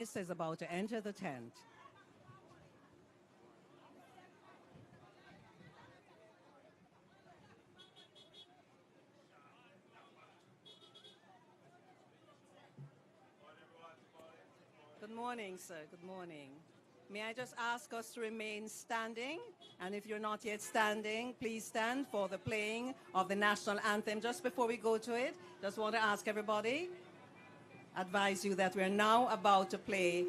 Minister is about to enter the tent. Good morning, sir. Good morning. May I just ask us to remain standing? And if you're not yet standing, please stand for the playing of the national anthem. Just before we go to it, just want to ask everybody, advise you that we're now about to play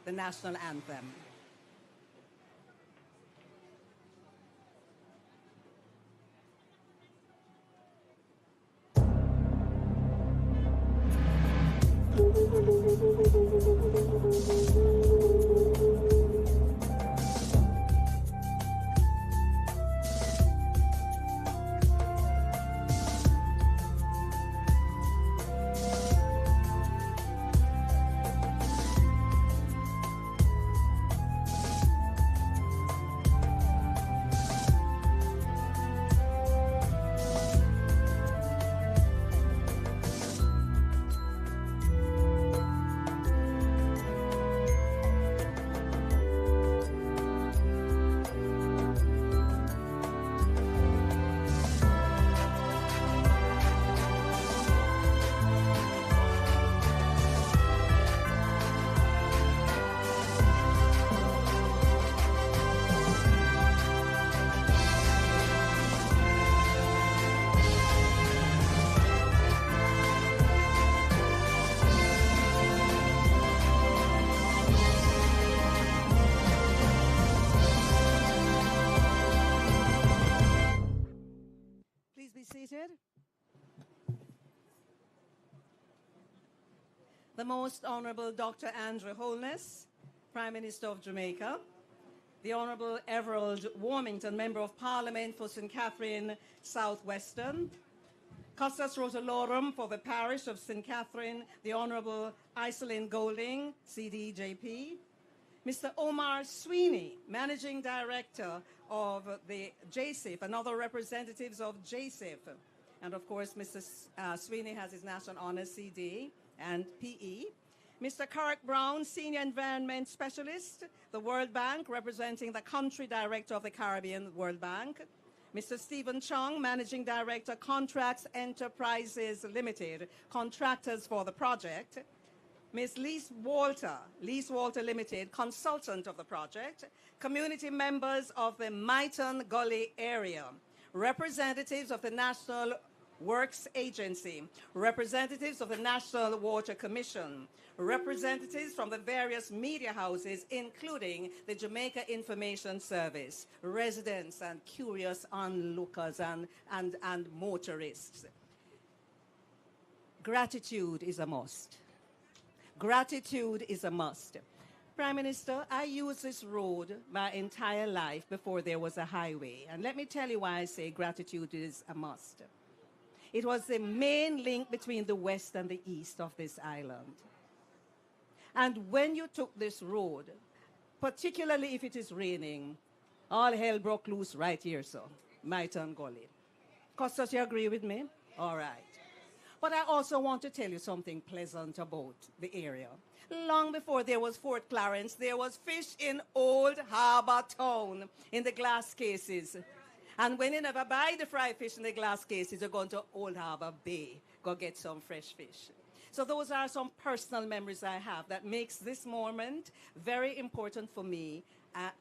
the national anthem. Seated. The Most Honorable Dr. Andrew Holness, Prime Minister of Jamaica, the Honorable Everald Warmington, Member of Parliament for St. Catherine Southwestern, Custos Rotolorum for the Parish of St. Catherine, the Honorable Iselin Golding, CDJP, Mr. Omar Sweeney, Managing Director of the JSIF, and other representatives of JSIF. And of course, Mr. Sweeney has his National Honor CD and PE. Mr. Carrick Brown, Senior Environment Specialist, the World Bank, representing the Country Director of the Caribbean World Bank. Mr. Stephen Chung, Managing Director, Contracts Enterprises Limited, contractors for the project. Ms. Lise Walter Limited, consultant of the project, community members of the Myton Gully area, representatives of the National Works Agency, representatives of the National Water Commission, representatives from the various media houses, including the Jamaica Information Service, residents and curious onlookers and motorists. Gratitude is a must. Gratitude is a must. Prime Minister, I used this road my entire life before there was a highway. And let me tell you why I say gratitude is a must. It was the main link between the west and the east of this island. And when you took this road, particularly if it is raining, all hell broke loose right here, so Myton Gully. Custos, you agree with me? All right. But I also want to tell you something pleasant about the area. Long before there was Fort Clarence, there was fish in Old Harbour town in the glass cases. And when you never buy the fried fish in the glass cases, you're going to Old Harbour Bay, go get some fresh fish. So those are some personal memories I have that makes this moment very important for me,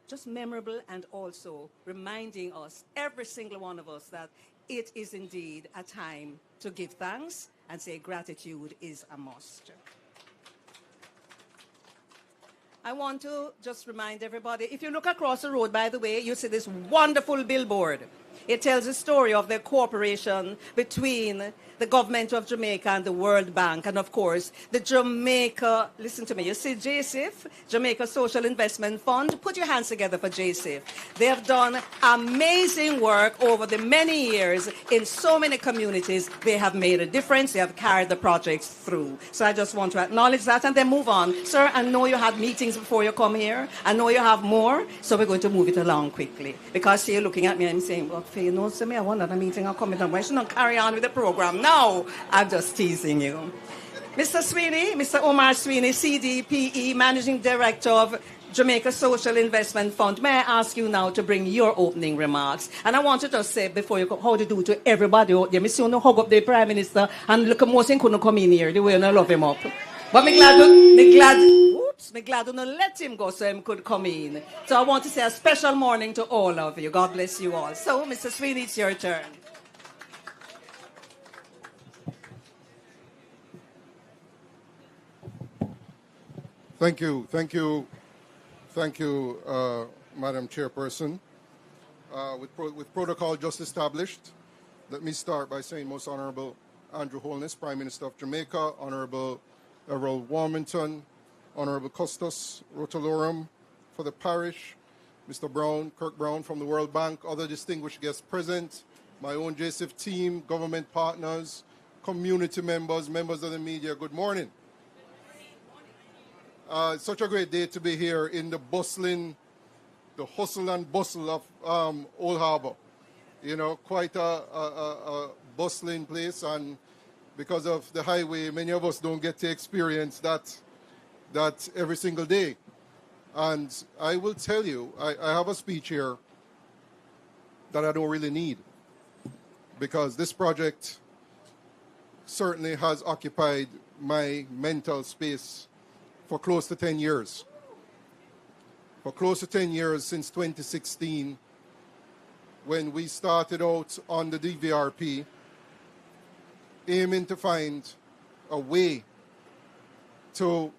just memorable, and also reminding us, every single one of us, that it is indeed a time to give thanks and say gratitude is a must. I want to just remind everybody, if you look across the road, by the way, you see this wonderful billboard. It tells the story of the cooperation between the government of Jamaica and the World Bank, and of course, the Jamaica, listen to me, you see JSIF, Jamaica Social Investment Fund, put your hands together for JSIF. They have done amazing work over the many years in so many communities. They have made a difference, they have carried the projects through. So I just want to acknowledge that and then move on. Sir, I know you had meetings before you come here. I know you have more, so we're going to move it along quickly. Because you're looking at me and saying, well, Faye, no, see me, I want another meeting, I'll come in. Why should not carry on with the program? No, I'm just teasing you. Mr. Sweeney, Mr. Omar Sweeney, CDPE, Managing Director of Jamaica Social Investment Fund. May I ask you now to bring your opening remarks? And I want to just say before you go, how to do to everybody out there. I see you hug up the Prime Minister and look at most couldn't come in here the way you love him up. But me glad you not let him go so him could come in. So I want to say a special morning to all of you. God bless you all. So, Mr. Sweeney, it's your turn. Thank you, Madam Chairperson. With protocol just established, let me start by saying Most Honourable Andrew Holness, Prime Minister of Jamaica, Honourable Errol Warmington, Honourable Custos Rotolorum for the parish, Mr. Brown, Kirk Brown from the World Bank, other distinguished guests present, my own JSIF team, government partners, community members, members of the media, good morning. It's such a great day to be here in the hustle and bustle of Old Harbour. You know, quite a bustling place, and because of the highway, many of us don't get to experience that every single day. And I will tell you, I have a speech here that I don't really need, because this project certainly has occupied my mental space for close to 10 years. For close to 10 years, since 2016, when we started out on the DVRP, aiming to find a way to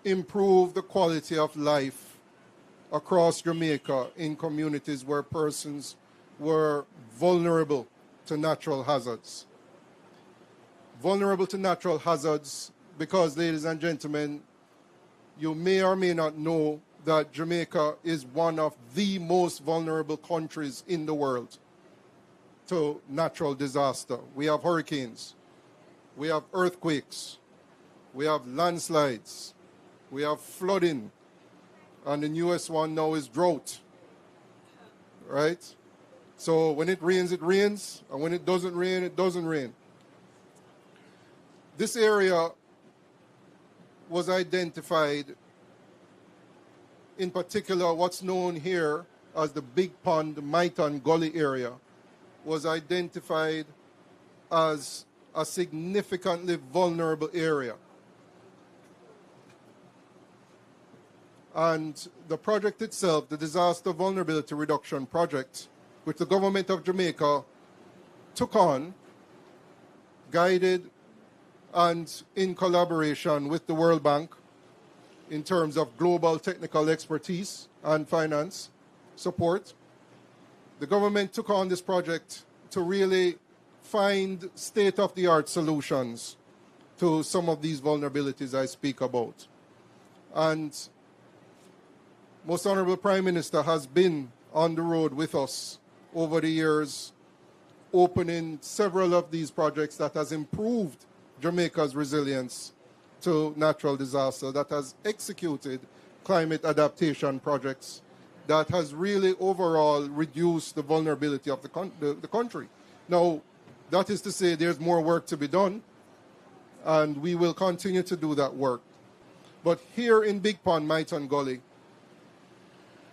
improve the quality of life across Jamaica in communities where persons were vulnerable to natural hazards. Vulnerable to natural hazards because, ladies and gentlemen, you may or may not know that Jamaica is one of the most vulnerable countries in the world to natural disaster. We have hurricanes, we have earthquakes, we have landslides, we have flooding, and the newest one now is drought, right? So when it rains, and when it doesn't rain, it doesn't rain. This area was identified, in particular what's known here as the Big Pond, Myton Gully area, was identified as a significantly vulnerable area. And the project itself, the Disaster Vulnerability Reduction Project, which the government of Jamaica took on, guided and in collaboration with the World Bank in terms of global technical expertise and finance support. The government took on this project to really find state-of-the-art solutions to some of these vulnerabilities I speak about. And Most Honourable Prime Minister has been on the road with us over the years, opening several of these projects that has improved Jamaica's resilience to natural disaster, that has executed climate adaptation projects, that has really overall reduced the vulnerability of the country. Now, that is to say there's more work to be done, and we will continue to do that work. But here in Big Pond, Myton Gully,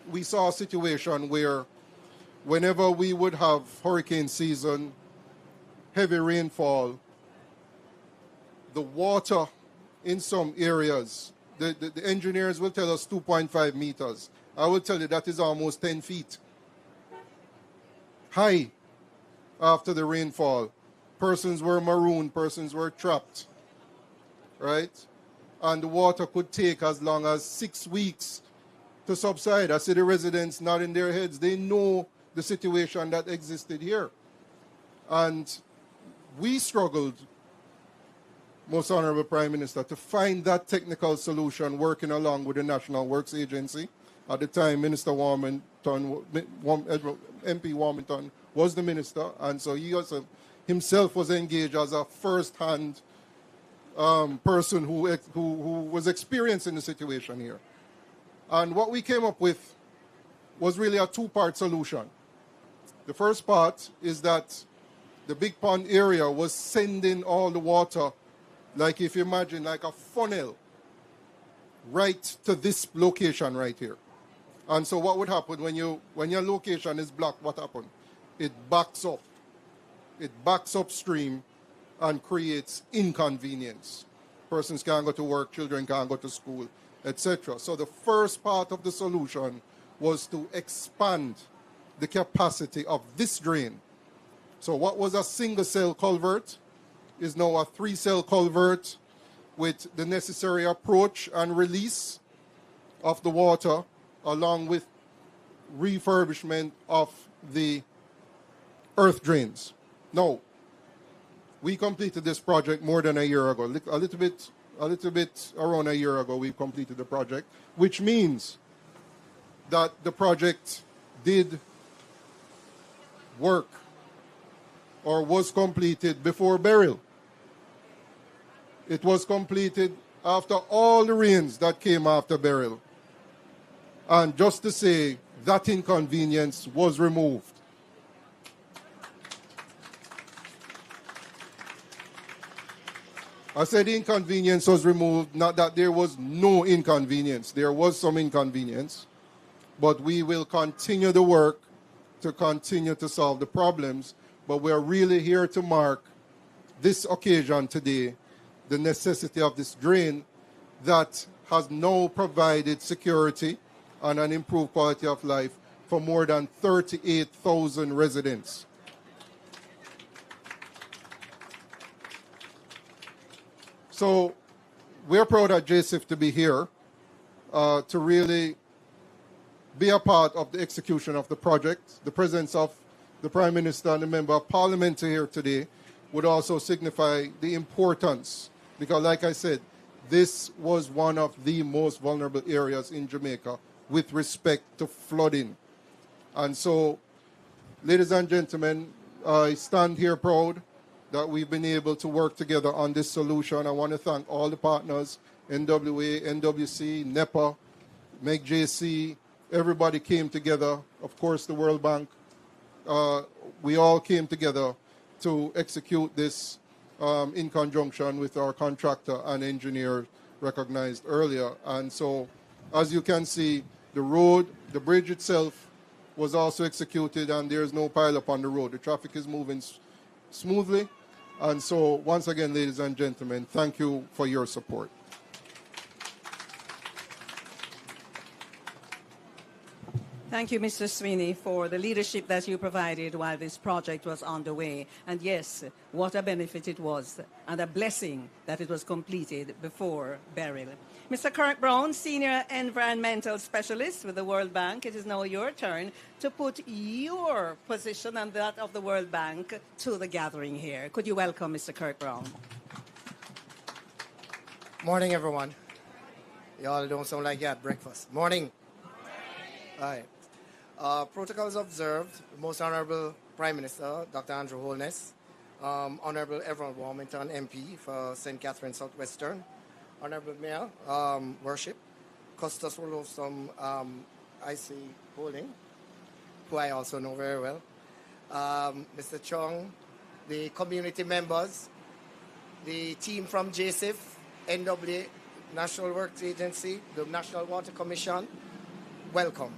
we saw a situation where whenever we would have hurricane season, heavy rainfall, the water in some areas, the engineers will tell us 2.5 meters. I will tell you that is almost 10 feet high after the rainfall. Persons were marooned, persons were trapped, right? And the water could take as long as 6 weeks to subside. I see the residents nodding their heads. They know the situation that existed here. And we struggled, Most Honourable Prime Minister, to find that technical solution working along with the National Works Agency. At the time, Minister Warmington, MP Warmington was the minister, and so he also himself was engaged as a first-hand person who was experiencing the situation here. And what we came up with was really a two-part solution. The first part is that the Big Pond area was sending all the water like if you imagine like a funnel right to this location right here. And so what would happen when your location is blocked, what happens? It backs up. It backs upstream and creates inconvenience. Persons can't go to work, children can't go to school, etc. So the first part of the solution was to expand the capacity of this drain. So what was a single cell culvert is now a 3-cell culvert with the necessary approach and release of the water, along with refurbishment of the earth drains. Now, we completed this project more than a year ago. A little bit around a year ago, we completed the project, which means that the project did work or was completed before burial. It was completed after all the rains that came after burial. And just to say, that inconvenience was removed. I said inconvenience was removed, not that there was no inconvenience. There was some inconvenience, but we will continue the work to continue to solve the problems. But we're really here to mark this occasion today, the necessity of this drain that has now provided security and an improved quality of life for more than 38,000 residents. So we're proud at JSIF to be here to really be a part of the execution of the project. The presence of the Prime Minister and the Member of Parliament here today would also signify the importance, because like I said, this was one of the most vulnerable areas in Jamaica with respect to flooding. And so, ladies and gentlemen, I stand here proud that we've been able to work together on this solution. I want to thank all the partners, NWA, NWC, NEPA, MEGJC, everybody came together, of course the World Bank. We all came together to execute this in conjunction with our contractor and engineer recognized earlier. And so, as you can see, the road, the bridge itself was also executed, and there's no pileup on the road. The traffic is moving smoothly. And so, once again, ladies and gentlemen, thank you for your support. Thank you, Mr. Sweeney, for the leadership that you provided while this project was underway. And yes, what a benefit it was, and a blessing that it was completed before burial. Mr. Kirk Brown, Senior Environmental Specialist with the World Bank, it is now your turn to put your position and that of the World Bank to the gathering here. Could you welcome Mr. Kirk Brown? Morning, everyone. Y'all don't sound like you had breakfast. Morning. All right. Protocols observed. Most Honorable Prime Minister, Dr. Andrew Holness, Honorable Everald Warmington, MP for St. Catherine Southwestern, Honorable Mayor, Worship, Custos Wolfson, IC Holding, who I also know very well, Mr. Chong, the community members, the team from JSIF, NWA, National Works Agency, the National Water Commission, welcome.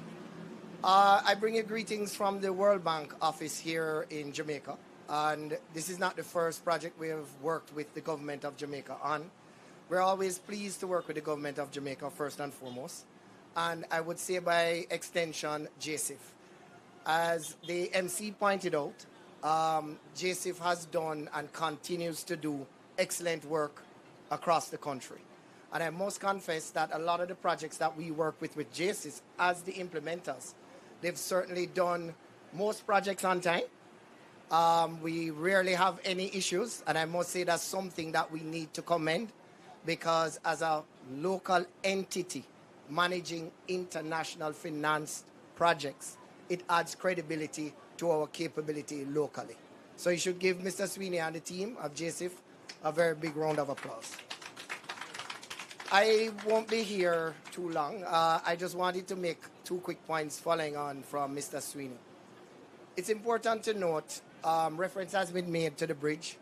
I bring you greetings from the World Bank office here in Jamaica. And this is not the first project we have worked with the government of Jamaica on. We're always pleased to work with the government of Jamaica first and foremost. And I would say by extension, JSIF. As the MC pointed out, JSIF has done and continues to do excellent work across the country. And I must confess that a lot of the projects that we work with JSIF as the implementers, they've certainly done most projects on time. We rarely have any issues, and I must say that's something that we need to commend, because as a local entity managing international financed projects, it adds credibility to our capability locally. So you should give Mr. Sweeney and the team of JSIF a very big round of applause. I won't be here too long. I just wanted to make two quick points following on from Mr. Sweeney. It's important to note, reference has been made to the bridge.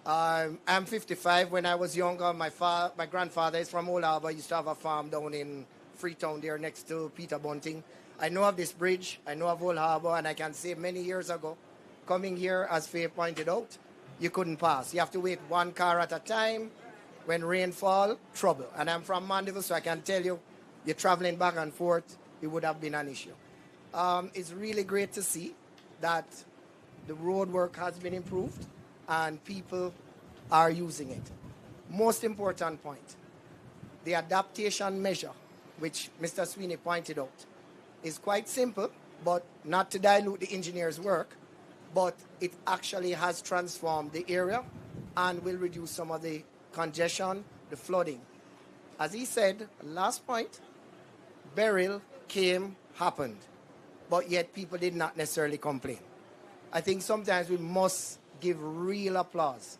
I'm 55. When I was younger, my grandfather is from Old Harbour. He used to have a farm down in Freetown there next to Peter Bunting. I know of this bridge. I know of Old Harbour, and I can say many years ago, coming here, as Faye pointed out, you couldn't pass. You have to wait one car at a time. When rain fall, trouble. And I'm from Mandeville, so I can tell you, you're traveling back and forth, it would have been an issue. It's really great to see that the road work has been improved and people are using it. Most important point, the adaptation measure, which Mr. Sweeney pointed out, is quite simple, but not to dilute the engineer's work, but it actually has transformed the area and will reduce some of the congestion, the flooding. As he said, last point, Beryl happened, but yet people did not necessarily complain. I think sometimes we must give real applause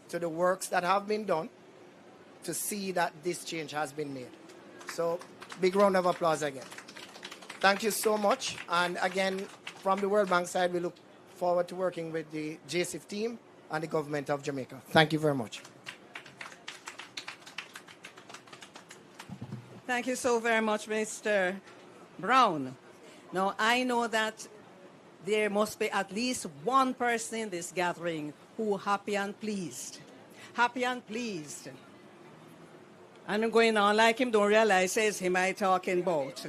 to the works that have been done to see that this change has been made. So, big round of applause again. Thank you so much. And again, from the World Bank side, we look forward to working with the JSIF team and the government of Jamaica. Thank you very much. Thank you so very much, Mr. Brown. Now, I know that there must be at least one person in this gathering who happy and pleased. Happy and pleased. And I'm going on like him don't realize says him I talking about.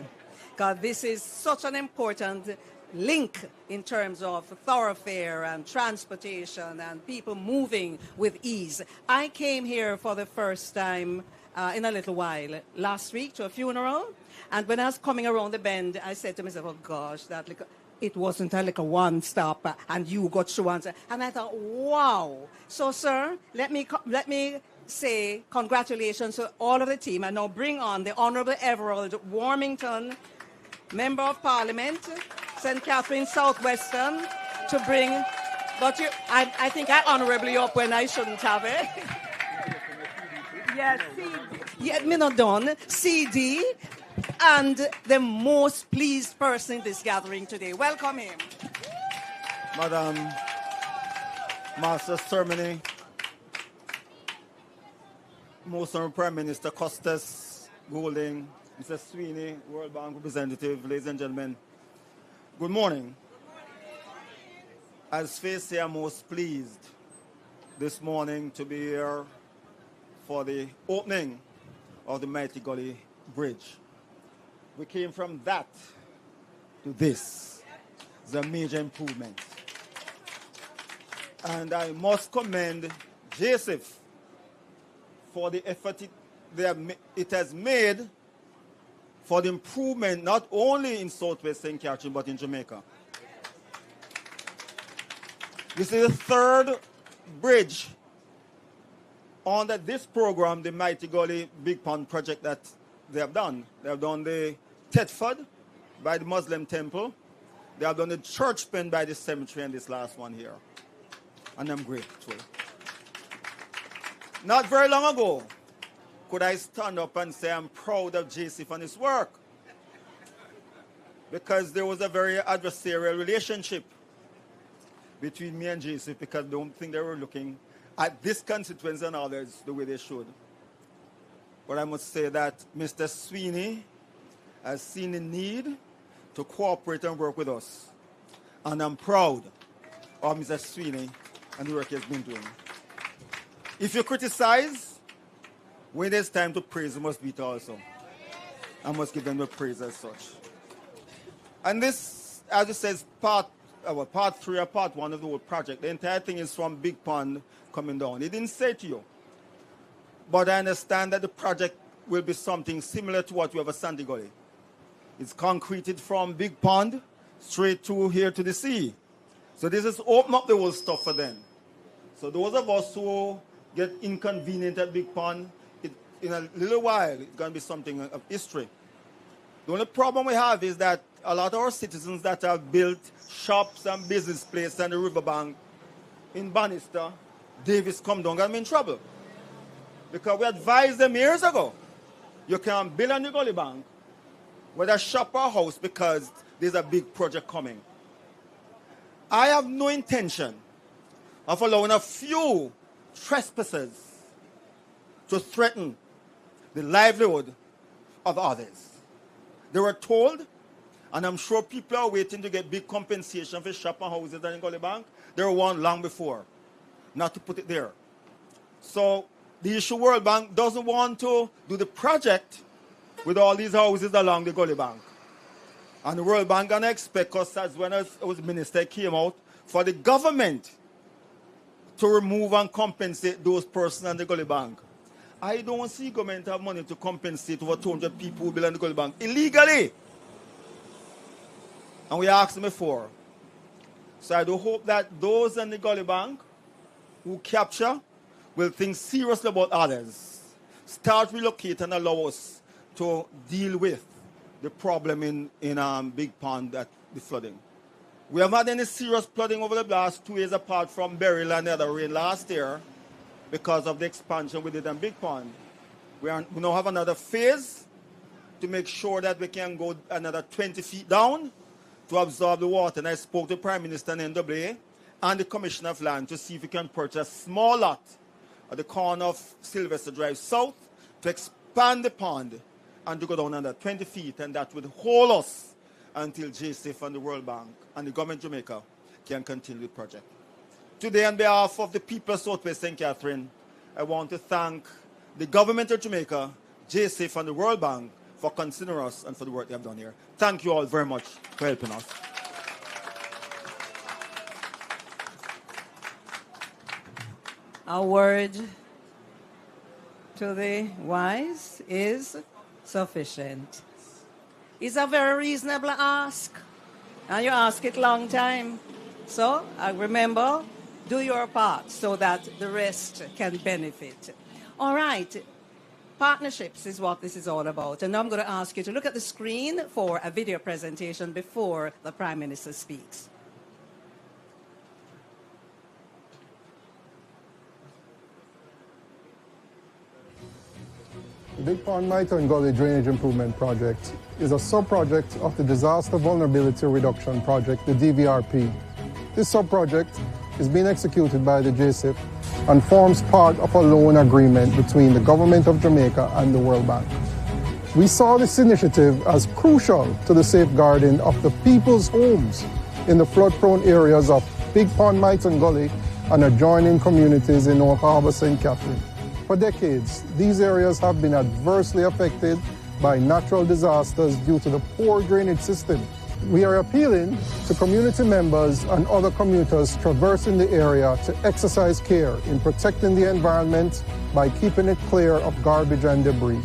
Because this is such an important link in terms of thoroughfare and transportation and people moving with ease. I came here for the first time in a little while last week to a funeral, and when I was coming around the bend, I said to myself, oh gosh, it wasn't like a one-stop and you got through and I thought, wow. So sir, let me say congratulations to all of the team, and now bring on the Honorable Everald Warmington, Member of Parliament, St. Catherine Southwestern, to bring, but I think I honorably up when I shouldn't have it. Yes, CD. Yeah, me not done. CD, and the most pleased person in this gathering today. Welcome him. Madam Master Ceremony, Most Honorable Prime Minister Costas Goulding, Mr. Sweeney, World Bank representative, ladies and gentlemen, good morning. As Faye said, I'm most pleased this morning to be here for the opening of the Myton Gully Bridge. We came from that to this. It's a major improvement. And I must commend JSIF for the effort it has made for the improvement not only in Southwest St. Catherine but in Jamaica. This is the third bridge under this program, the Myton Gully Big Pond project that they have done. They have done the Thetford by the Muslim temple. They have done the church pen by the cemetery and this last one here. And I'm grateful. Not very long ago, could I stand up and say I'm proud of JSIF and his work? Because there was a very adversarial relationship between me and JSIF, because I don't think they were looking at this constituency and others the way they should. But I must say that Mr. Sweeney has seen the need to cooperate and work with us. And I'm proud of Mr. Sweeney and the work he has been doing. If you criticize, when there's time to praise, you must be it also. I must give them the praise as such. And this, as it says, part 3 or part 1 of the whole project. The entire thing is from Big Pond coming down. He didn't say to you. But I understand that the project will be something similar to what we have at Sandy Gully. It's concreted from Big Pond straight to here to the sea. So this is open up the whole stuff for them. So those of us who get inconvenient at Big Pond, in a little while, it's going to be something of history. The only problem we have is that a lot of our citizens that have built shops and business places on the riverbank in Bannister, Davis come down, got me in trouble. Because we advised them years ago, you can't build on the gully bank, whether shop or house, because there's a big project coming. I have no intention of allowing a few trespassers to threaten the livelihood of others. They were told, and I'm sure people are waiting to get big compensation for shop and houses in Gully Bank. They were warned long before not to put it there. So the issue World Bank doesn't want to do the project with all these houses along the Gully Bank. And the World Bank gonna expect us, as when I was minister came out, for the government to remove and compensate those persons on the Gully Bank. I don't see government have money to compensate over 200 people who build on the Gully Bank illegally. And we asked them before. So I do hope that those on the Gully Bank who capture will think seriously about others. Start relocate and allow us to deal with the problem in Big Pond, that the flooding. We haven't had any serious flooding over the last 2 years apart from Beryl and the other rain last year because of the expansion we did in Big Pond. We now have another phase to make sure that we can go another 20 feet down to absorb the water. And I spoke to the Prime Minister and NWA and the Commissioner of Land to see if we can purchase a small lot at the corner of Sylvester Drive South to expand the pond and to go down under 20 feet, and that would hold us until JSIF and the World Bank and the government of Jamaica can continue the project. Today, on behalf of the people of Southwest St. Catherine, I want to thank the government of Jamaica, JSIF and the World Bank for considering us and for the work they have done here. Thank you all very much for helping us. A word to the wise is sufficient. It's a very reasonable ask, and you ask it long time. So remember, do your part so that the rest can benefit. All right, partnerships is what this is all about, and I'm going to ask you to look at the screen for a video presentation before the Prime Minister speaks. The Big Pond Myton Gully Drainage Improvement Project is a sub-project of the Disaster Vulnerability Reduction Project, the DVRP. This sub-project is being executed by the JSIP and forms part of a loan agreement between the Government of Jamaica and the World Bank. We saw this initiative as crucial to the safeguarding of the people's homes in the flood-prone areas of Big Pond Myton Gully and adjoining communities in Old Harbour, St. Catherine. For decades, these areas have been adversely affected by natural disasters due to the poor drainage system. We are appealing to community members and other commuters traversing the area to exercise care in protecting the environment by keeping it clear of garbage and debris.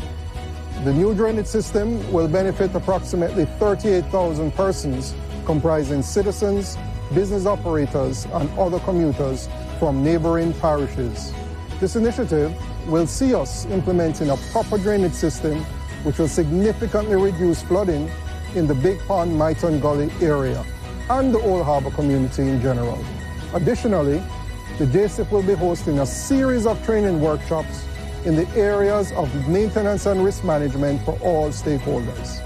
The new drainage system will benefit approximately 38,000 persons, comprising citizens, business operators, and other commuters from neighboring parishes. This initiative will see us implementing a proper drainage system which will significantly reduce flooding in the Big Pond Myton Gully area and the Old Harbour community in general. Additionally, the JSIP will be hosting a series of training workshops in the areas of maintenance and risk management for all stakeholders.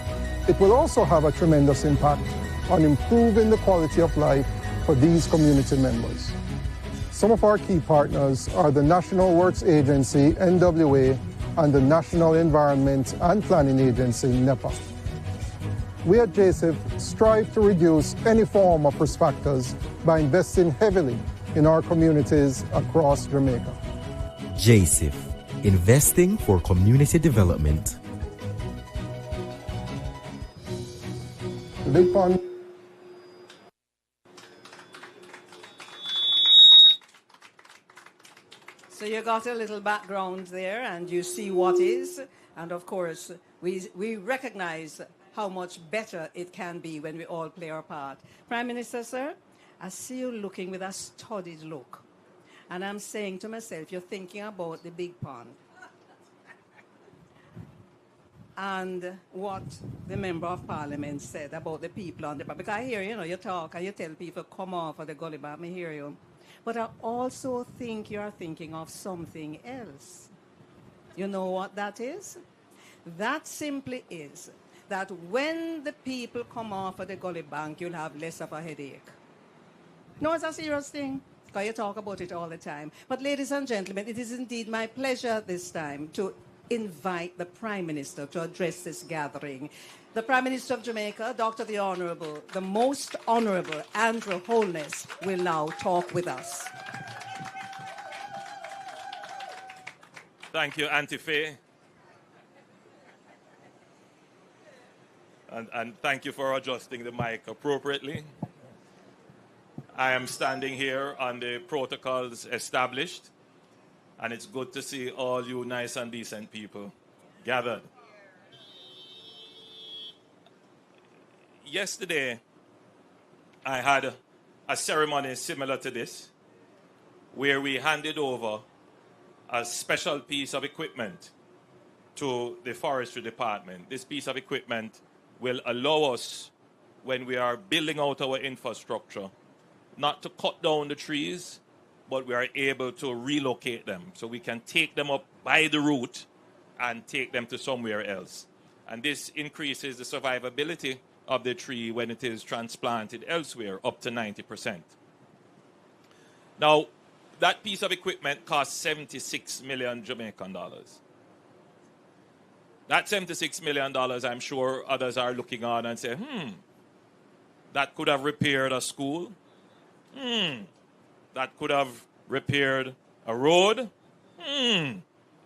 It will also have a tremendous impact on improving the quality of life for these community members. Some of our key partners are the National Works Agency, NWA, and the National Environment and Planning Agency, NEPA. We at JSIP strive to reduce any form of risk factors by investing heavily in our communities across Jamaica. JSIP, investing for community development. The Big Pond. So you got a little background there, and you see what is. And of course, we recognize how much better it can be when we all play our part. Prime Minister, sir, I see you looking with a studied look. And I'm saying to myself, you're thinking about the Big Pond. And what the Member of Parliament said about the people on the bank. Because I hear, you talk and you tell people, come off of the Gully Bank, I hear you. But I also think you're thinking of something else. You know what that is? That simply is that when the people come off of the Gully Bank, you'll have less of a headache. No, it's a serious thing. because you talk about it all the time. But ladies and gentlemen, it is indeed my pleasure this time to invite the Prime Minister to address this gathering. The Prime Minister of Jamaica, Dr. the Most Honorable Andrew Holness, will now talk with us. Thank you, Auntie Faye. And thank you for adjusting the mic appropriately. I am standing here on the protocols established, and it's good to see all you nice and decent people gathered. Yesterday, I had a ceremony similar to this, where we handed over a special piece of equipment to the forestry department. This piece of equipment will allow us, when we are building out our infrastructure, not to cut down the trees, but we are able to relocate them. So we can take them up by the root and take them to somewhere else. And this increases the survivability of the tree when it is transplanted elsewhere, up to 90%. Now, that piece of equipment costs 76 million Jamaican dollars. That $76 million, I'm sure others are looking on and say, that could have repaired a school. That could have repaired a road.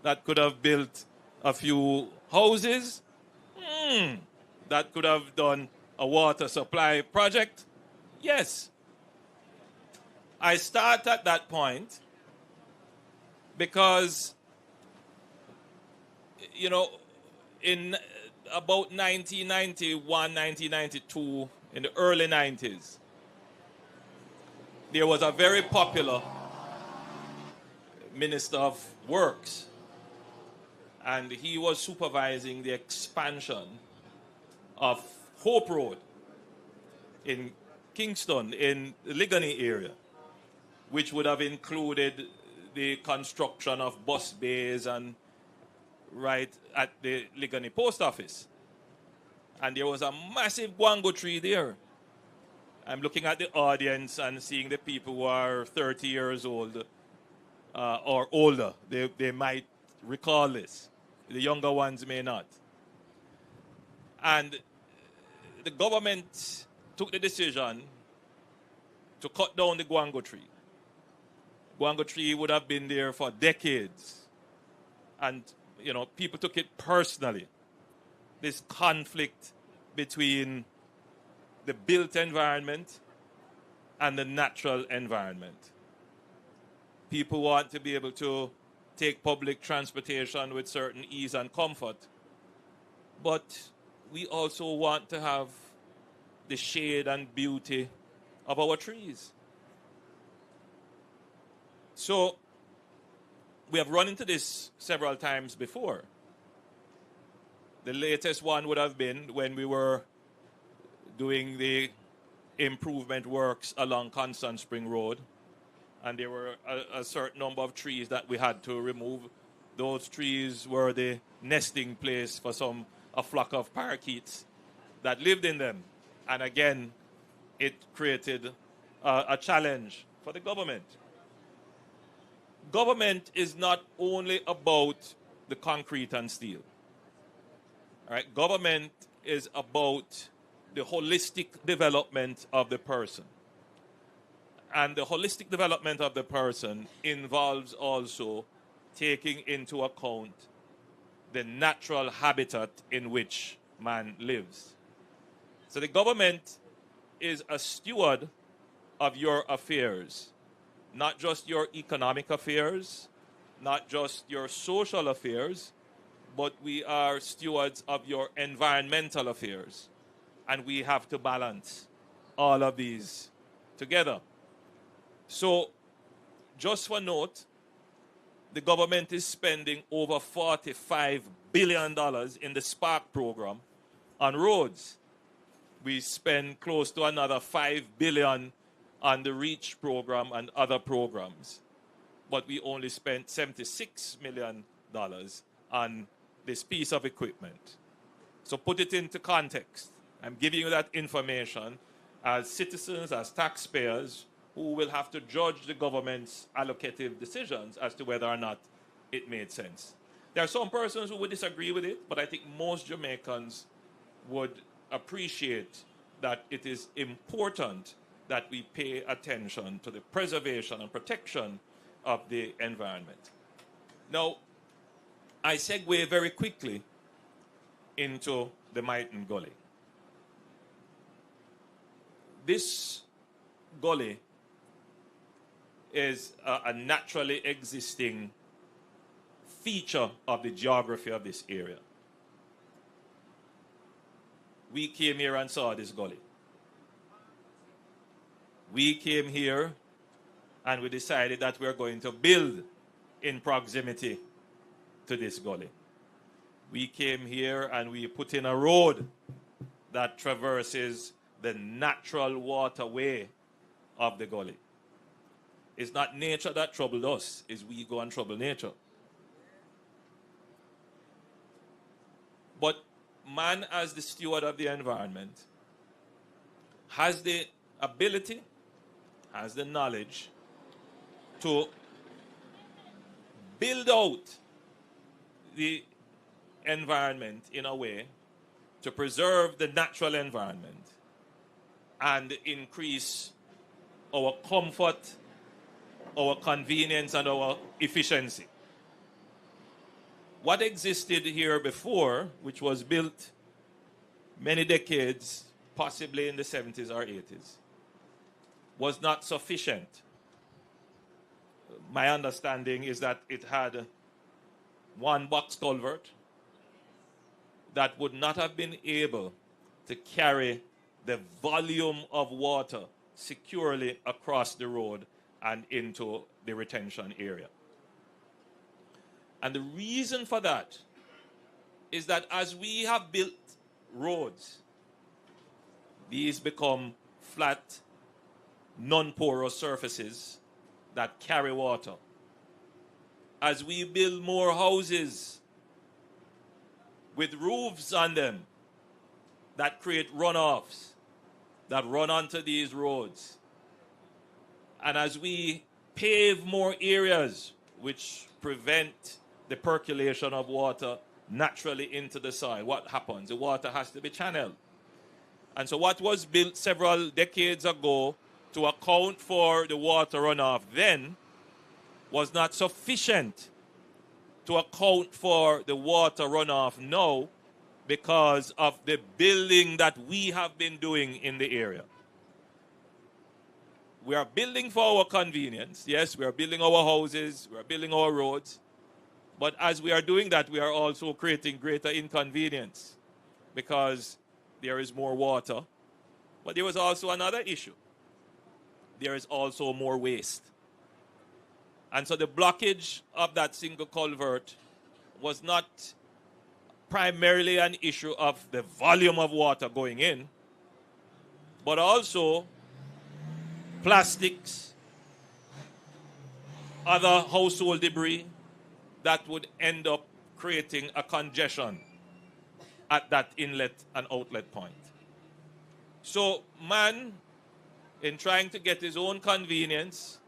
That could have built a few houses. That could have done a water supply project. Yes. I start at that point because, you know, in about 1991, 1992, in the early 90s, there was a very popular Minister of Works, and he was supervising the expansion of Hope Road in Kingston, in the Ligoni area, which would have included the construction of bus bays and right at the Ligoni post office. And there was a massive guango tree there. I'm looking at the audience and seeing the people who are 30 years old or older. They might recall this. The younger ones may not. And the government took the decision to cut down the guango tree. Guango tree would have been there for decades. And, you know, people took it personally. This conflict between the built environment and the natural environment. People want to be able to take public transportation with certain ease and comfort, but we also want to have the shade and beauty of our trees. So we have run into this several times before. The latest one would have been when we were doing the improvement works along Constant Spring Road, and there were a certain number of trees that we had to remove. Those trees were the nesting place for a flock of parakeets that lived in them. And again, it created a challenge for the government. Government is not only about the concrete and steel. All right? Government is about the holistic development of the person. And the holistic development of the person involves also taking into account the natural habitat in which man lives. So the government is a steward of your affairs, not just your economic affairs, not just your social affairs, but we are stewards of your environmental affairs. And we have to balance all of these together. So, just for note, the government is spending over $45 billion in the Spark program on roads. We spend close to another $5 billion on the REACH program and other programs. But we only spent $76 million on this piece of equipment. So put it into context. I'm giving you that information as citizens, as taxpayers, who will have to judge the government's allocative decisions as to whether or not it made sense. There are some persons who would disagree with it, but I think most Jamaicans would appreciate that it is important that we pay attention to the preservation and protection of the environment. Now, I segue very quickly into the Myton Gully. This gully is a naturally existing feature of the geography of this area. We came here and saw this gully. We came here and we decided that we're going to build in proximity to this gully. We came here and we put in a road that traverses the natural waterway of the gully. It's not nature that troubled us, it's we go and trouble nature. But man, as the steward of the environment, has the ability, has the knowledge to build out the environment in a way to preserve the natural environment and increase our comfort, our convenience, and our efficiency. What existed here before, which was built many decades, possibly in the 70s or 80s, was not sufficient. My understanding is that it had one box culvert that would not have been able to carry the volume of water securely across the road and into the retention area. And the reason for that is that as we have built roads, these become flat, non-porous surfaces that carry water. As we build more houses with roofs on them that create runoffs that run onto these roads, and as we pave more areas which prevent the percolation of water naturally into the soil, what happens? The water has to be channeled. And so what was built several decades ago to account for the water runoff then was not sufficient to account for the water runoff now because of the building that we have been doing in the area. We are building for our convenience. Yes, we are building our houses, we are building our roads. But as we are doing that, we are also creating greater inconvenience because there is more water. But there was also another issue. There is also more waste. And so the blockage of that single culvert was not primarily an issue of the volume of water going in, but also plastics, other household debris that would end up creating a congestion at that inlet and outlet point. So man, in trying to get his own convenience,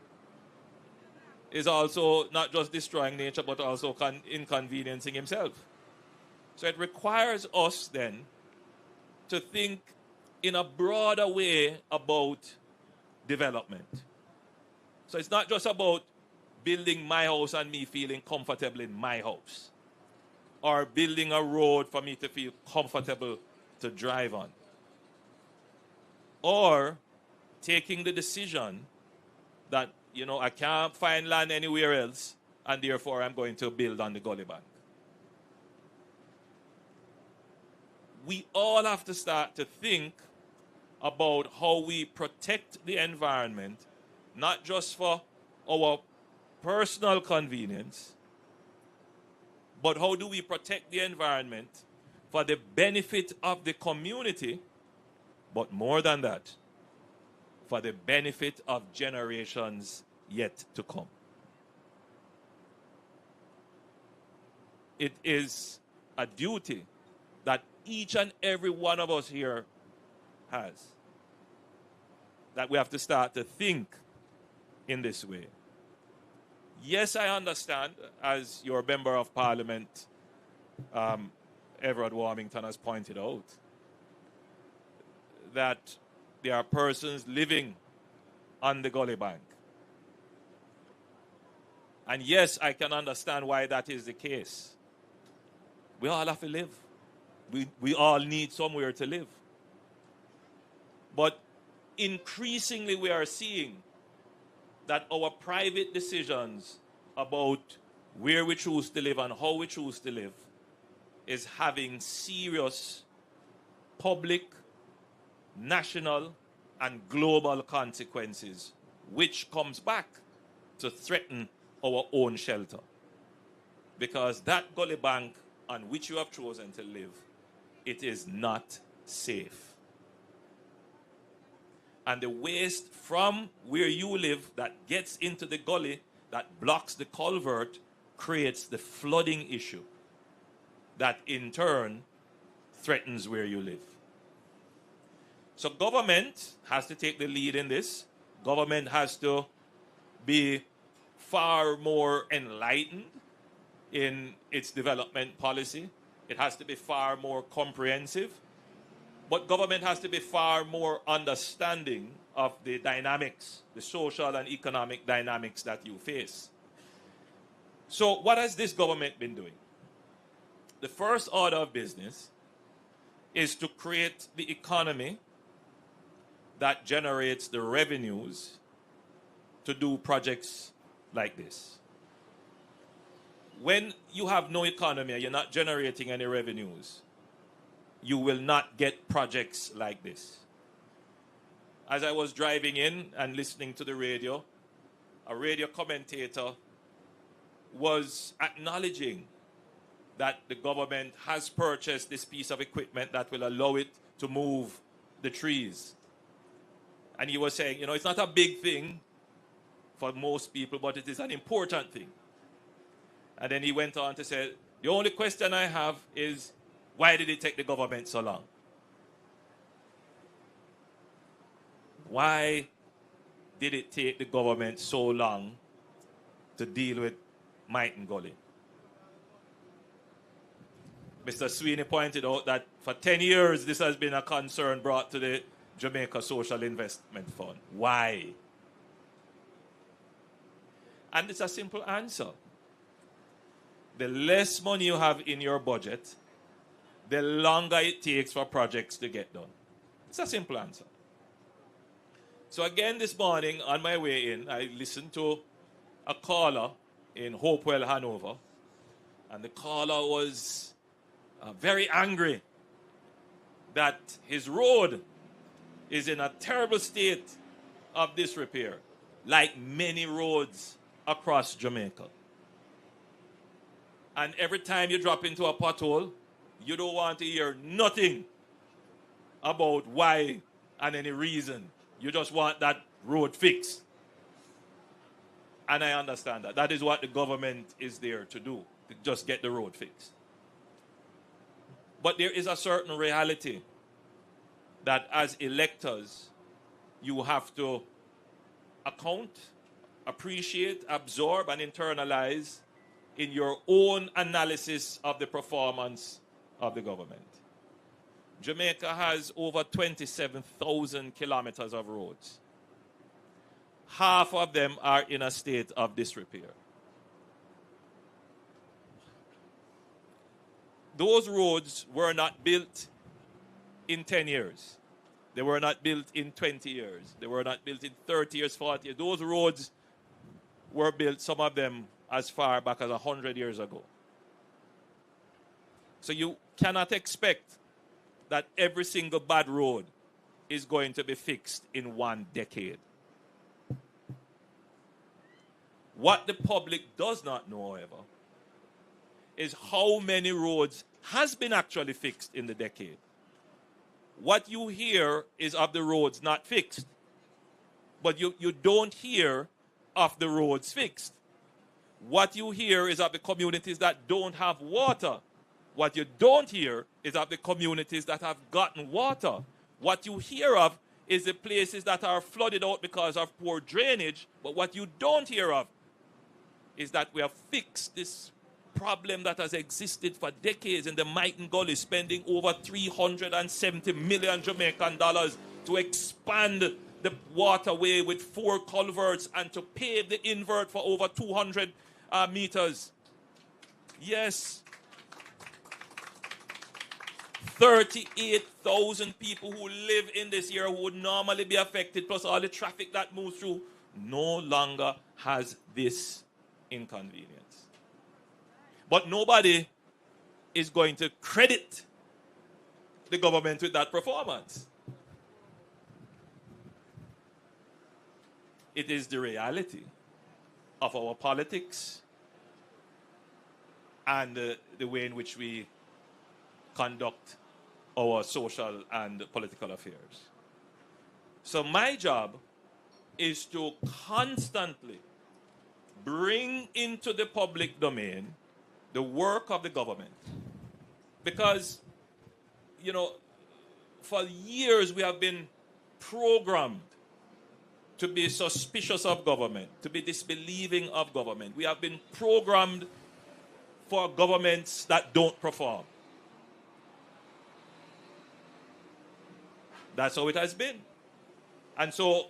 is also not just destroying nature, but also inconveniencing himself. So it requires us then to think in a broader way about development. So it's not just about building my house and me feeling comfortable in my house, or building a road for me to feel comfortable to drive on, or taking the decision that, you know, I can't find land anywhere else and therefore I'm going to build on the gully bank. We all have to start to think about how we protect the environment, not just for our personal convenience, but how do we protect the environment for the benefit of the community, but more than that, for the benefit of generations yet to come. It is a duty that each and every one of us here has, that we have to start to think in this way. Yes, I understand, as your Member of Parliament, Everard Warmington, has pointed out, that there are persons living on the Gully Bank. And yes, I can understand why that is the case. We all have to live. We all need somewhere to live. But increasingly we are seeing that our private decisions about where we choose to live and how we choose to live is having serious public, national, and global consequences, which comes back to threaten our own shelter. Because that gully bank on which you have chosen to live, it is not safe. And the waste from where you live that gets into the gully, that blocks the culvert, creates the flooding issue that in turn threatens where you live. So government has to take the lead in this. Government has to be far more enlightened in its development policy. It has to be far more comprehensive. But government has to be far more understanding of the dynamics, the social and economic dynamics that you face. So what has this government been doing? The first order of business is to create the economy that generates the revenues to do projects like this. When you have no economy and you're not generating any revenues, you will not get projects like this. As I was driving in and listening to the radio, a radio commentator was acknowledging that the government has purchased this piece of equipment that will allow it to move the trees. And he was saying, it's not a big thing for most people, but it is an important thing. And then he went on to say, the only question I have is, why did it take the government so long? Why did it take the government so long to deal with Myton Gully? Mr. Sweeney pointed out that for 10 years this has been a concern brought to the Jamaica Social Investment Fund. Why? And it's a simple answer. The less money you have in your budget, the longer it takes for projects to get done. It's a simple answer. So again this morning on my way in, I listened to a caller in Hopewell, Hanover, and the caller was very angry that his road is in a terrible state of disrepair, like many roads across Jamaica. And every time you drop into a pothole, you don't want to hear nothing about why and any reason. You just want that road fixed. And I understand that. That is what the government is there to do, to just get the road fixed. But there is a certain reality that as electors, you have to account, appreciate, absorb, and internalize in your own analysis of the performance of the government. Jamaica has over 27,000 kilometers of roads. Half of them are in a state of disrepair. Those roads were not built in 10 years. They were not built in 20 years. They were not built in 30 years, 40 years. Those roads were built, some of them, as far back as 100 years ago. So you cannot expect that every single bad road is going to be fixed in 1 decade. What the public does not know, however, is how many roads has been actually fixed in the decade. What you hear is of the roads not fixed, but you don't hear of the roads fixed. What you hear is of the communities that don't have water. What you don't hear is of the communities that have gotten water. What you hear of is the places that are flooded out because of poor drainage. But what you don't hear of is that we have fixed this problem that has existed for decades in the Myton Gully, spending over 370 million Jamaican dollars to expand the waterway with 4 culverts and to pave the invert for over 200 meters. Yes. 38,000 people who live in this area who would normally be affected, plus all the traffic that moves through, no longer has this inconvenience. But nobody is going to credit the government with that performance. It is the reality of our politics and the way in which we conduct our social and political affairs. So my job is to constantly bring into the public domain the work of the government. Because, for years we have been programmed to be suspicious of government, to be disbelieving of government. We have been programmed for governments that don't perform. That's how it has been. And so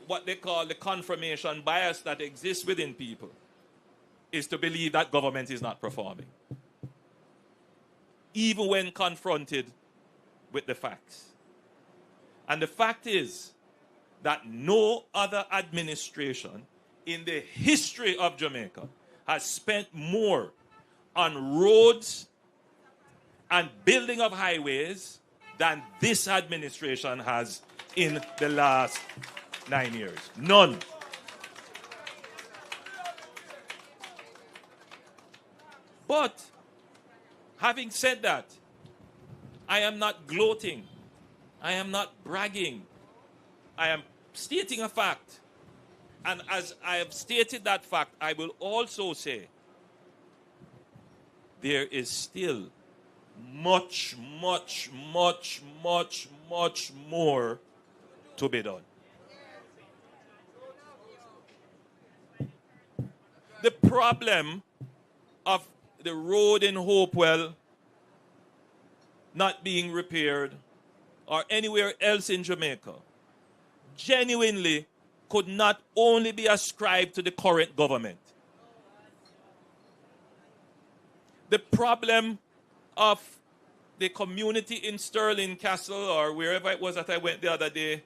what they call the confirmation bias that exists within people is to believe that government is not performing, even when confronted with the facts. And the fact is that no other administration in the history of Jamaica has spent more on roads and building of highways than this administration has in the last 9 years. None. But having said that, I am not gloating. I am not bragging. I am stating a fact. And as I have stated that fact, I will also say there is still much, much, much, much, much more to be done. The problem of the road in Hopewell not being repaired or anywhere else in Jamaica genuinely could not only be ascribed to the current government. The problem of the community in Stirling Castle or wherever it was that I went the other day,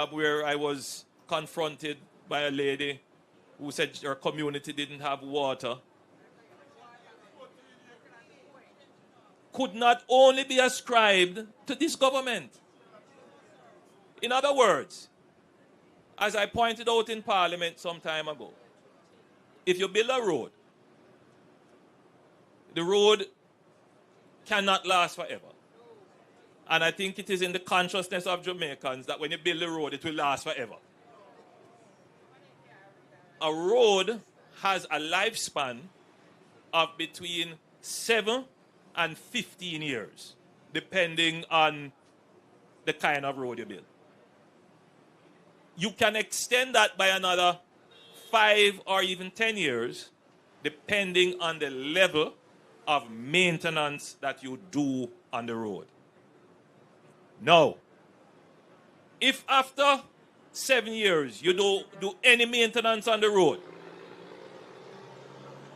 where I was confronted by a lady who said her community didn't have water, could not only be ascribed to this government. In other words, as I pointed out in Parliament some time ago, if you build a road, the road cannot last forever. And I think it is in the consciousness of Jamaicans that when you build a road, it will last forever. A road has a lifespan of between 7 and 15 years, depending on the kind of road you build. You can extend that by another 5 or even 10 years, depending on the level of maintenance that you do on the road. Now, if after 7 years you don't do any maintenance on the road,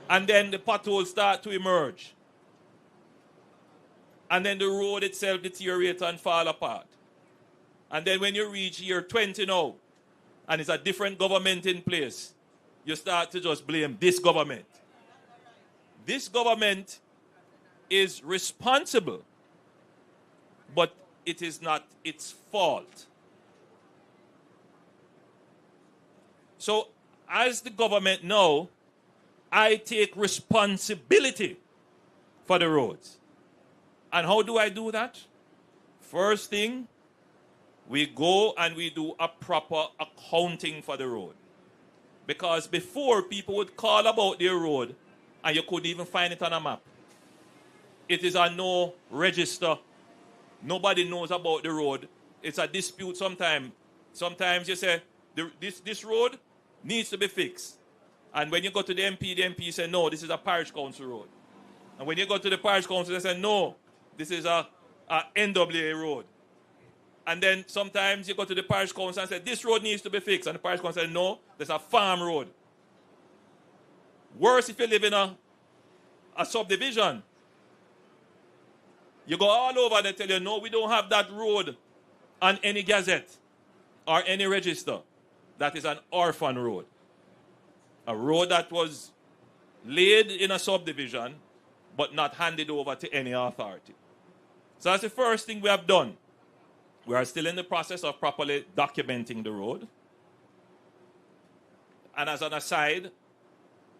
and then the potholes start to emerge, and then the road itself deteriorates and fall apart, and then when you reach year 20 now, and it's a different government in place, you start to just blame this government. This government is responsible, but it is not its fault. So, as the government now, I take responsibility for the roads. And how do I do that? First thing, we go and we do a proper accounting for the road. Because before, people would call about their road and you couldn't even find it on a map. It is on no register. Nobody knows about the road. it's a dispute sometimes. Sometimes you say, this road needs to be fixed. And when you go to the MP say, no, this is a parish council road. And when you go to the parish council, they say, no, this is a NWA road. And then sometimes you go to the parish council and say, this road needs to be fixed. And the parish council says, no, there's a farm road. Worse if you live in a subdivision. You go all over and they tell you, no, we don't have that road on any gazette or any register. That is an orphan road. A road that was laid in a subdivision but not handed over to any authority. So that's the first thing we have done. We are still in the process of properly documenting the road. And as an aside,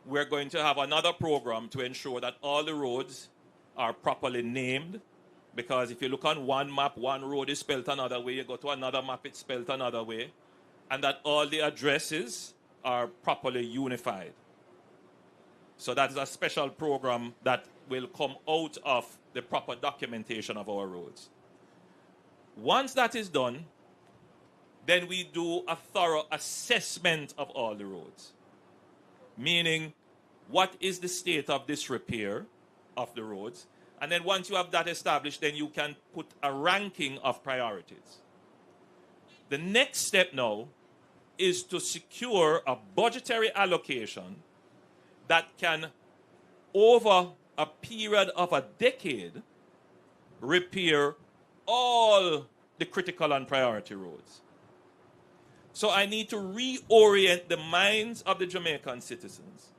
we're going to have another program to ensure that all the roads are properly named. Because if you look on one map, one road is spelled another way. You go to another map, it's spelled another way. And that all the addresses are properly unified. So that is a special program that will come out of the proper documentation of our roads. Once that is done, then we do a thorough assessment of all the roads. Meaning, what is the state of disrepair of the roads? And then once you have that established, then you can put a ranking of priorities. The next step now is to secure a budgetary allocation that can, over a period of a decade, repair all the critical and priority roads. So I need to reorient the minds of the Jamaican citizens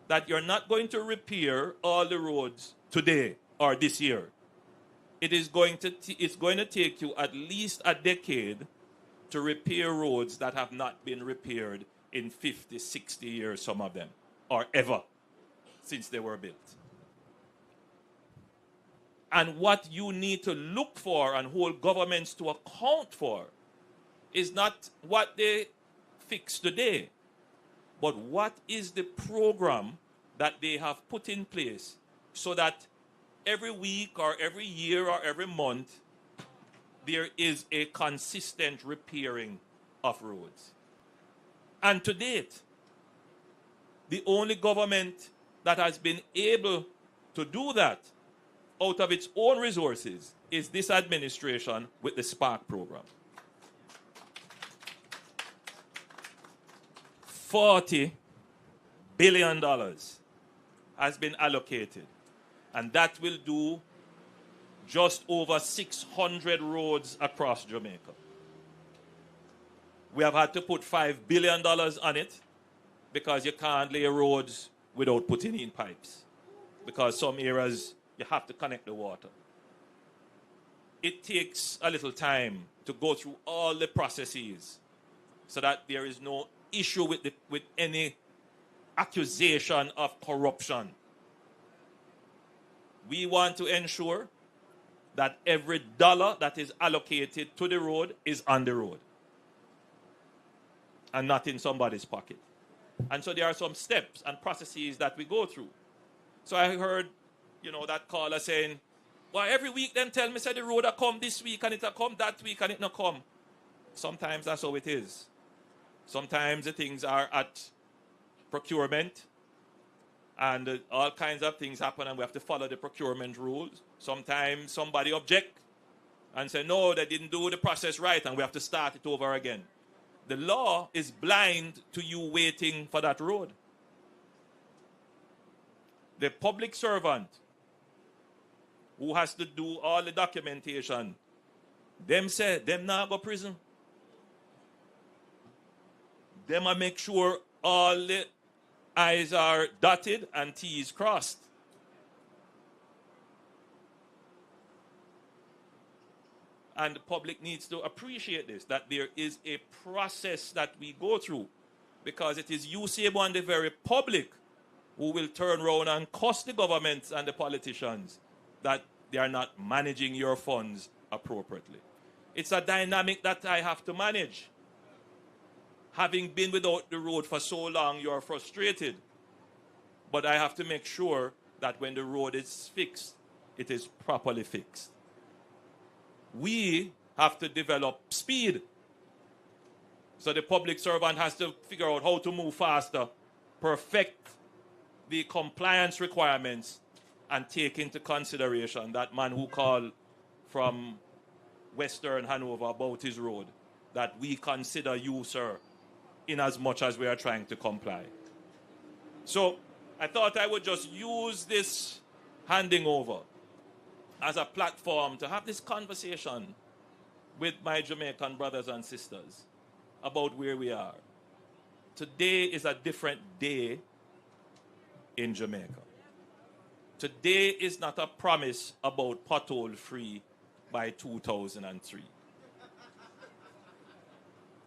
that you're not going to repair all the roads today or this year. It's going to take you at least a decade to repair roads that have not been repaired in 50, 60 years, some of them, or ever, since they were built. And what you need to look for and hold governments to account for is not what they fix today, but what is the program that they have put in place so that every week or every year or every month there is a consistent repairing of roads. And to date, the only government that has been able to do that out of its own resources is this administration with the Spark program. $40 billion has been allocated, and that will do just over 600 roads across Jamaica. We have had to put $5 billion on it because you can't lay roads without putting in pipes, because some areas you have to connect the water. It takes a little time to go through all the processes so that there is no issue with any accusation of corruption. We want to ensure that every dollar that is allocated to the road is on the road and not in somebody's pocket. And so there are some steps and processes that we go through. So I heard, that caller saying, well, every week them tell me, say the road will come this week and it'll come that week and it not come. Sometimes that's how it is. Sometimes the things are at procurement and all kinds of things happen and we have to follow the procurement rules. Sometimes somebody object and say, no, they didn't do the process right and we have to start it over again. The law is blind to you waiting for that road. The public servant who has to do all the documentation, them say, them not go prison. Them a make sure all the I's are dotted and T's crossed. And the public needs to appreciate this, that there is a process that we go through, because it is you, Sabo, and the very public who will turn around and cost the governments and the politicians that they are not managing your funds appropriately. It's a dynamic that I have to manage. Having been without the road for so long, you're frustrated. But I have to make sure that when the road is fixed, it is properly fixed. We have to develop speed. So the public servant has to figure out how to move faster, perfect the compliance requirements, and take into consideration that man who called from Western Hanover about his road, that we consider you, sir, in as much as we are trying to comply. So I thought I would just use this handing over as a platform to have this conversation with my Jamaican brothers and sisters about where we are. Today is a different day in Jamaica. Today is not a promise about pothole-free by 2003.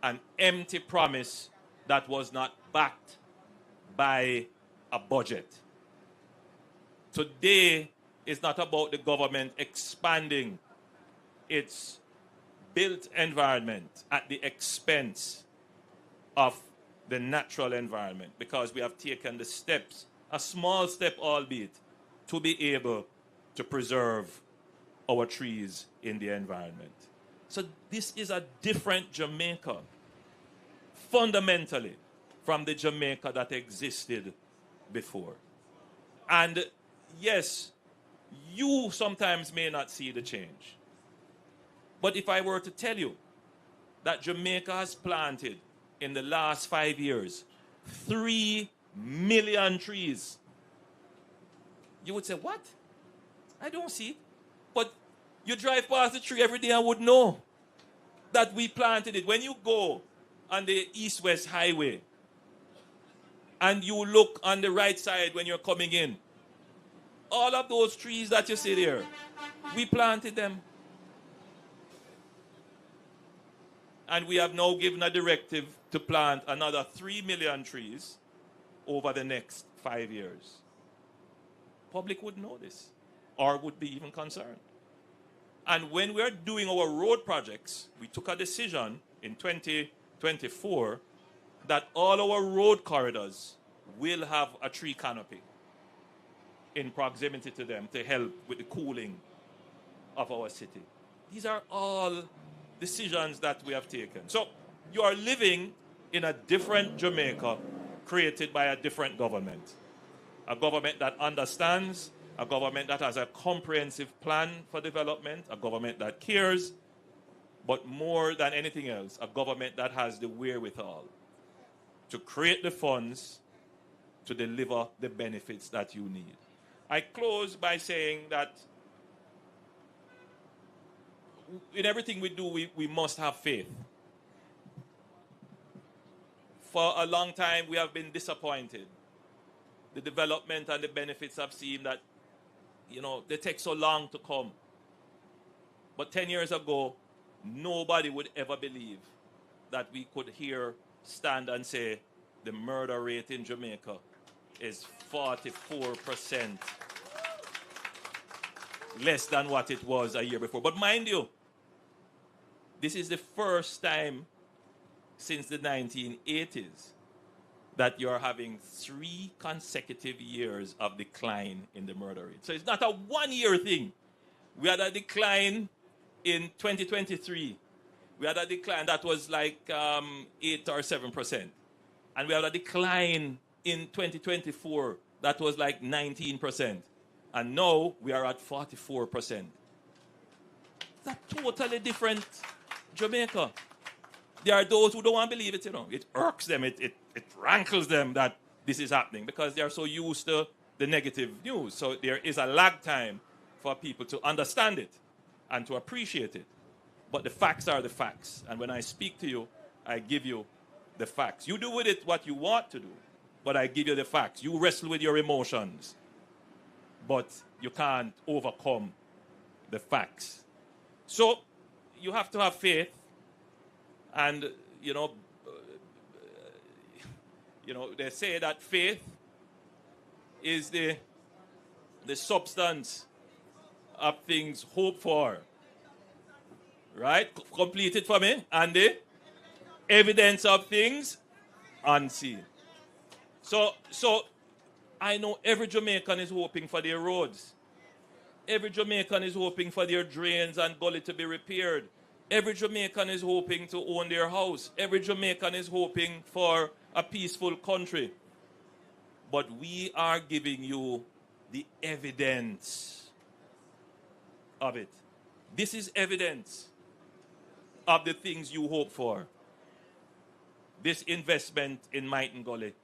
An empty promise that was not backed by a budget. Today is not about the government expanding its built environment at the expense of the natural environment, because we have taken the steps, a small step albeit, to be able to preserve our trees in the environment. So this is a different Jamaica, fundamentally, from the Jamaica that existed before. And yes, you sometimes may not see the change. But if I were to tell you that Jamaica has planted in the last 5 years 3 million trees, you would say, what? I don't see it. But you drive past the tree every day and would know that we planted it. When you go on the east-west highway and you look on the right side when you're coming in, all of those trees that you see there, we planted them. And we have now given a directive to plant another 3 million trees over the next 5 years. Public would know this, or would be even concerned. And when we're doing our road projects, we took a decision in 2024 that all our road corridors will have a tree canopy in proximity to them to help with the cooling of our city. These are all decisions that we have taken. So you are living in a different Jamaica created by a different government. A government that understands, a government that has a comprehensive plan for development, a government that cares, but more than anything else, a government that has the wherewithal to create the funds to deliver the benefits that you need. I close by saying that in everything we do, we must have faith. For a long time, we have been disappointed. The development and the benefits have seemed that, they take so long to come. But 10 years ago, nobody would ever believe that we could stand and say the murder rate in Jamaica is 44% less than what it was a year before. But mind you, this is the first time since the 1980s that you're having 3 consecutive years of decline in the murder rate. So it's not a one-year thing. We had a decline in 2023. We had a decline that was like 8 or 7%. And we had a decline in 2024 that was like 19%. And now we are at 44%. It's a totally different Jamaica. There are those who don't want to believe it, It irks them, it rankles them that this is happening because they are so used to the negative news. So there is a lag time for people to understand it and to appreciate it. But the facts are the facts. And when I speak to you, I give you the facts. You do with it what you want to do, but I give you the facts. You wrestle with your emotions, but you can't overcome the facts. So you have to have faith. And, they say that faith is the substance of things hoped for. Right? Complete it for me. And the evidence of things unseen. So I know every Jamaican is hoping for their roads. Every Jamaican is hoping for their drains and gully to be repaired. Every Jamaican is hoping to own their house. Every Jamaican is hoping for a peaceful country. But we are giving you the evidence of it. This is evidence of the things you hope for. This investment in Myton Gully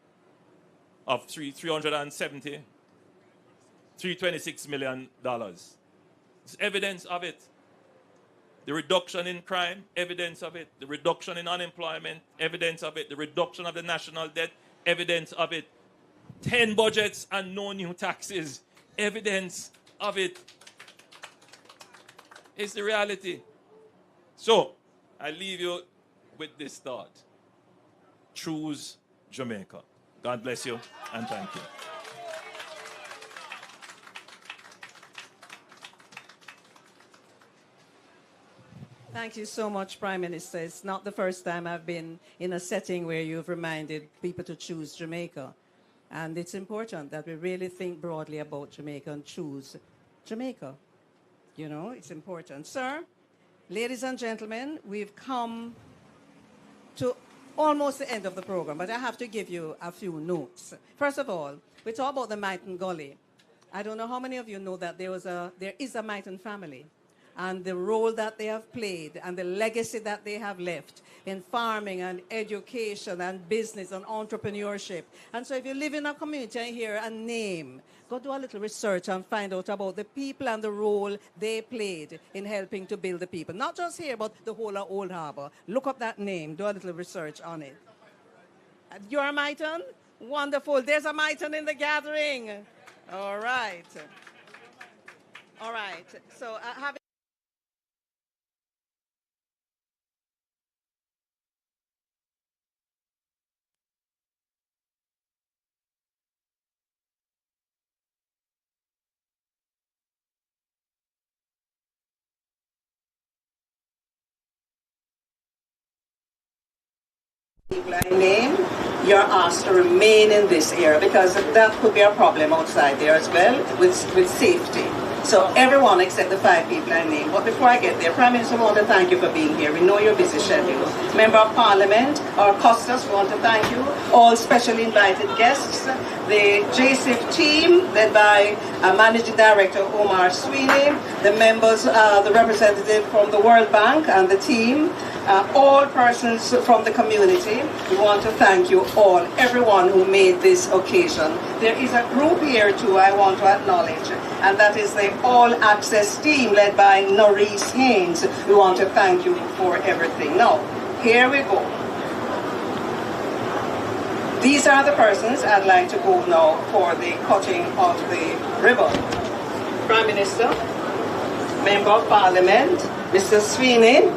of $326 million. It's evidence of it. The reduction in crime, evidence of it. The reduction in unemployment, evidence of it. The reduction of the national debt, evidence of it. 10 budgets and no new taxes, evidence of it. It's the reality. So, I leave you with this thought. Choose Jamaica. God bless you and thank you. Thank you so much, Prime Minister. It's not the first time I've been in a setting where you've reminded people to choose Jamaica. And it's important that we really think broadly about Jamaica and choose Jamaica. You know, it's important. Sir, ladies and gentlemen, we've come to almost the end of the program, but I have to give you a few notes. First of all, we talk about the Myton Gully. I don't know how many of you know that there is a Myton family, and the role that they have played and the legacy that they have left in farming and education and business and entrepreneurship. And so if you live in a community and hear a name, go do a little research and find out about the people and the role they played in helping to build the people. Not just here, but the whole of Old Harbour. Look up that name, do a little research on it. You're a Myton? Wonderful. There's a Myton in the gathering. All right. All right. So having people I name, you're asked to remain in this area because that could be a problem outside there as well with safety. So everyone except the 5 people I named. But before I get there, Prime Minister, we want to thank you for being here. We know your busy schedule. Member of Parliament, our Custos, we want to thank you. All specially invited guests, the JSIF team led by Managing Director Omar Sweeney, the members, the representative from the World Bank and the team, all persons from the community. We want to thank you all, everyone who made this occasion. There is a group here too I want to acknowledge, and that is the All Access team led by Norris Haynes. We want to thank you for everything. Now, here we go. These are the persons I'd like to go now for the cutting of the ribbon. Prime Minister, Member of Parliament, Mr. Sweeney,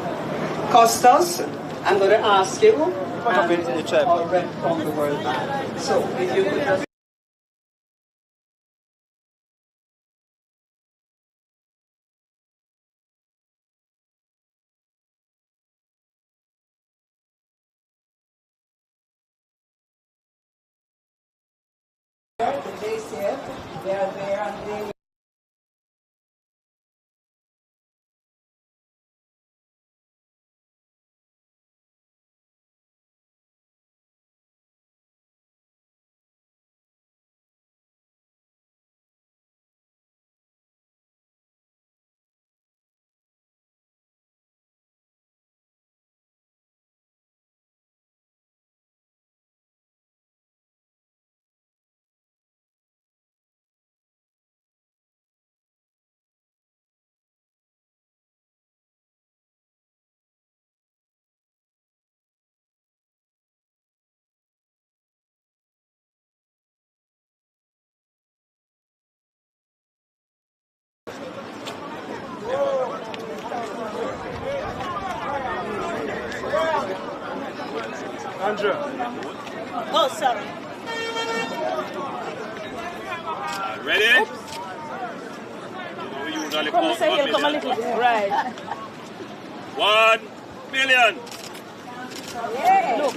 Custos, I'm going to ask you, and our rep from the World Bank. So, if you could just the JCF, they are there and they Andrew. Oh, sorry. Ready? Oops. Come say he'll come a little bit. Right. 1 million. Yeah. Look.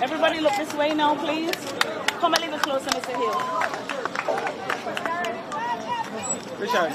Everybody look this way now, please. Come a little closer, Mr. Hill. Richard.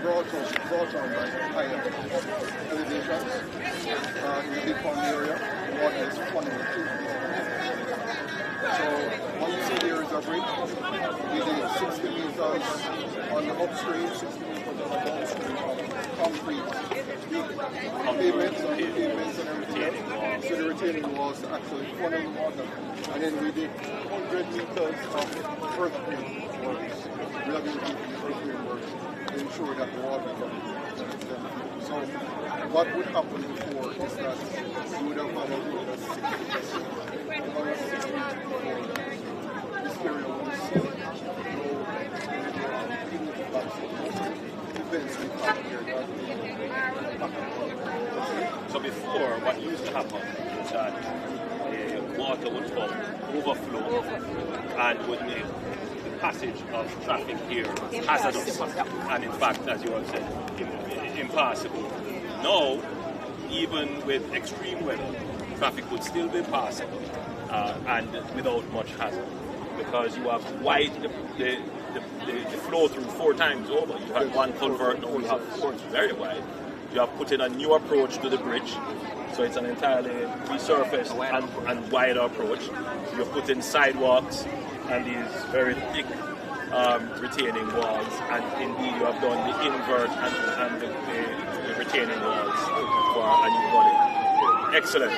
brought on by higher elevations in the big pond area. The water is flowing through. So when you see there is a bridge, we did 60 meters on the upstream, 60 meters on the downstream of concrete pavements and everything else. So the retaining walls actually funnel the water. And then we did 100 meters of earthquake works, rehabilitation earthquake works, to ensure that the water comes. So what would happen before is that you would have had a 60 before this area was So before, what used to happen is that the water would come, overflow, and would make the passage of traffic here hazardous. And in fact, as you have said, impassable. Now, even with extreme weather, traffic would still be passable and without much hazard, because you have widened the flow through 4 times over. You have one culvert, now you have 4, very wide. You have put in a new approach to the bridge, so it's an entirely resurfaced and wider approach. You've put in sidewalks and these very thick retaining walls, and indeed you have done the invert and the retaining walls for a new body. Excellent.